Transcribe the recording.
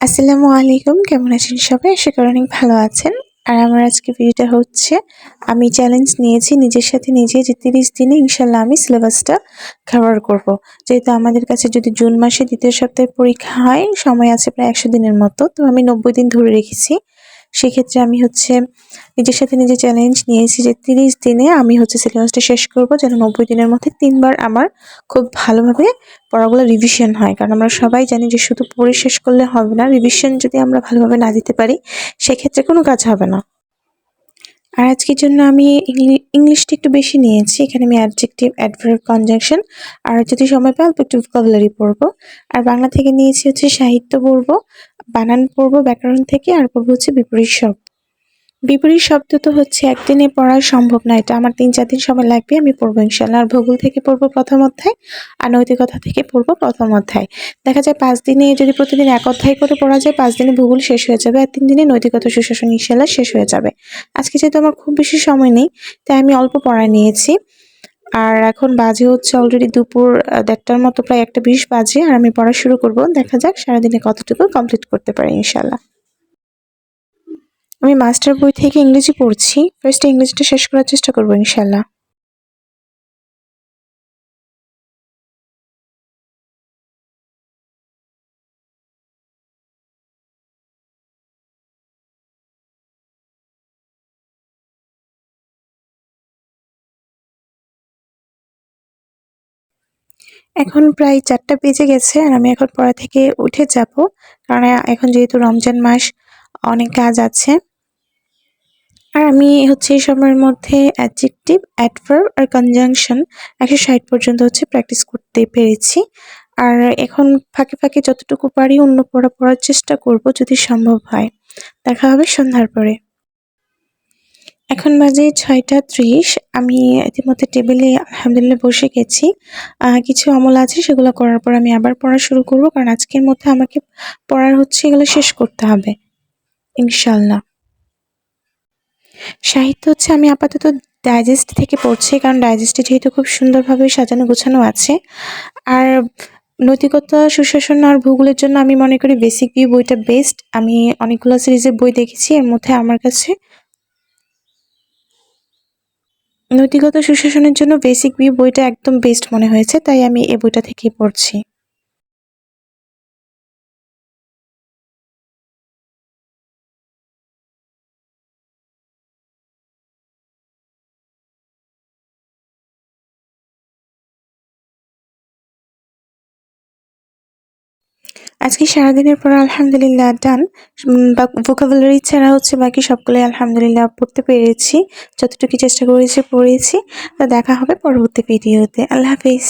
আসসালামু আলাইকুম। কেমন আছেন সবাই? আশা করি অনেক ভালো আছেন। আর আমার আজকে ভিডিওটা হচ্ছে আমি চ্যালেঞ্জ নিয়েছি নিজের সাথে নিজে যে ৩০ দিনে ইনশাআল্লাহ আমি সিলেবাসটা কভার করব। যেহেতু আমাদের কাছে যদি জুন মাসে ২য় সপ্তাহে পরীক্ষা হয়, সময় আছে প্রায় ১০০ দিনের মতো। তো আমি ৯০ দিন ধরে রেখেছি। সেক্ষেত্রে আমি হচ্ছে নিজের সাথে নিজে চ্যালেঞ্জ নিয়েছি যে ৩০ দিনে আমি হচ্ছে সিলেবাসটা শেষ করব, যেন ৯০ দিনের মধ্যে ৩ বার আমার খুব ভালোভাবে পড়াগুলো রিভিশন হয়। কারণ আমরা সবাই জানি যে শুধু পড়ে শেষ করলে হবে না। রিভিশন যদি আমরা ভালোভাবে না দিতে পারি, সেক্ষেত্রে কোনো কাজ হবে না। আর আজকের জন্য আমি ইংলিশটা একটু বেশি নিয়েছি। এখানে আমি অ্যাডজেক্টিভ, অ্যাডভার্ব, কনজাংশন আর যদি সময় পাই অল্প একটু ভোকাবুলারি পড়বো। আর বাংলা থেকে নিয়েছি হচ্ছে সাহিত্য পড়বো, বানান পড়বো ব্যাকরণ থেকে, আর পড়বো হচ্ছে বিপরীত শব্দ। বিপরীত শব্দ তো হচ্ছে একদিনে পড়া সম্ভব না। এটা আমার ৩-৪ দিন সময় লাগবে। আমি পড়বো ইনশাআল্লাহ। আর ভূগোল থেকে পড়বো ১ম অধ্যায়, আর নৈতিকতা থেকে পড়বো ১ম অধ্যায়। দেখা যায় ৫ দিনে যদি প্রতিদিন ১ অধ্যায় করে পড়া যায়, ৫ দিনে ভূগোল শেষ হয়ে যাবে। আর ৩ দিনে নৈতিকতা সুশাসন ইনশাআল্লাহ শেষ হয়ে যাবে। আজকে যেহেতু আমার খুব বেশি সময় নেই, তাই আমি অল্প পড়া নিয়েছি। আর এখন বাজে হচ্ছে অলরেডি দুপুর ১:৩০টার মতো, প্রায় ১:২০ বাজে। আর আমি পড়া শুরু করব। দেখা যাক সারাদিনে কতটুকু কমপ্লিট করতে পারি ইনশাআল্লাহ। আমি মাস্টার বই থেকে ইংরেজি পড়ছি। ফার্স্টে ইংরেজিটা শেষ করার চেষ্টা করব ইনশাআল্লাহ। এখন প্রায় ৪টা বেজে গেছে আর আমি এখন পড়া থেকে উঠে যাব। কারণ এখন যেহেতু রমজান মাস, অনেক কাজ আছে। আর আমি হচ্ছে এই সময়ের মধ্যে অ্যাডজেক্টিভ, অ্যাডভার্ব আর কনজাংশন ১৬০ পর্যন্ত হচ্ছে প্র্যাকটিস করতে পেরেছি। আর এখন ফাঁকে ফাঁকে যতটুকু পারি অন্য পড়া পড়ার চেষ্টা করব যদি সম্ভব হয়। দেখা হবে সন্ধ্যার পরে। এখন বাজে ৬টা ৩০। আমি ইতিমধ্যে টেবিলে আলহামদুলিল্লাহ বসে গেছি। কিছু আমল আছে সেগুলো করার পর আমি আবার পড়া শুরু করব। কারণ আজকের মধ্যে আমাকে পড়ার হচ্ছে এগুলো শেষ করতে হবে ইনশাআল্লাহ। সাহিত্য হচ্ছে আমি আপাতত ডাইজেস্ট থেকে পড়ছি, কারণ ডাইজেস্টে যেহেতু খুব সুন্দরভাবে সাজানো গোছানো আছে। আর নৈতিকতা, সুশাসন আর ভূগোলের জন্য আমি মনে করি বেসিক ভিউ বইটা বেস্ট। আমি অনেকগুলো সিরিজের বই দেখেছি, এর মধ্যে আমার কাছে নৈতিকতা সুশাসনের জন্য বেসিক ভিউ বইটা একদম বেস্ট মনে হয়েছে, তাই আমি এই বইটা থেকেই পড়ছি। আজকে সারাদিনের পর আলহামদুলিল্লাহ ডান। ভোকাবুলারি ছাড়া হচ্ছে বাকি সবগুলোই আলহামদুলিল্লাহ পড়তে পেরেছি। যতটুকু চেষ্টা করেছি পড়েছি। তো দেখা হবে পরবর্তী ভিডিওতে। আল্লাহ হাফেজ।